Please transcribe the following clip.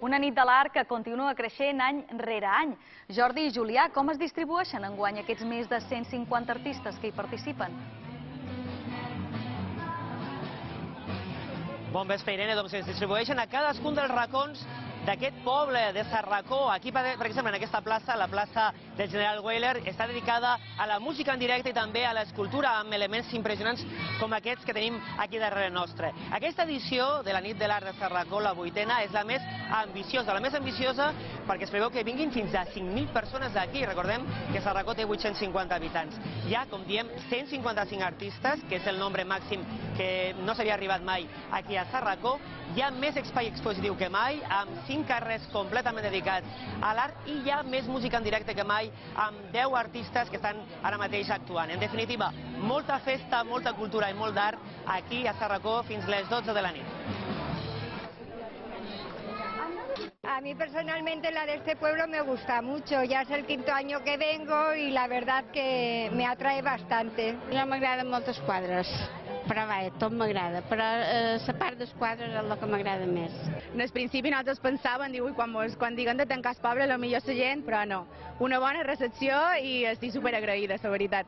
Una nit de l'art que continua creixent any rere any. Jordi i Julià, com es distribueixen enguany aquests més de 150 artistes que hi participen? Bon vespre, Irene. Doncs es distribueixen a cadascun dels racons d'aquest poble de Sarracó. Aquí, per exemple, en aquesta plaça, la plaça del General Weyler, està dedicada a la música en directe i també a l'escultura amb elements impressionants com aquests que tenim aquí darrere nostre. Aquesta edició de la Nit de l'Art de Sarracó, la 8ª, és la més ambiciosa perquè es preveu que vinguin fins a 5.000 persones d'aquí. Recordem que Sarracó té 850 habitants. Hi ha, com diem, 155 artistes, que és el nombre màxim que no s'havia arribat mai aquí a Sarracó. Hi ha més espai expositiu que mai, amb 5 carrers completament dedicats a l'art, i hi ha més música en directe que mai, amb 10 artistes que estan ara mateix actuant. En definitiva, molta festa, molta cultura i molt d'art aquí a Sarracó fins les 12 de la nit. A mí personalmente la de este pueblo me gusta mucho, ya es el 5º año que vengo y la verdad que me atrae bastante. Ja m'agraden moltes quadres, però vaja, tot m'agrada, però la part dels quadres és el que m'agrada més. En el principi nosaltres pensàvem, quan diguen de tancar el poble, potser la gent, però no. Una bona recepció i estic superagraïda, la veritat.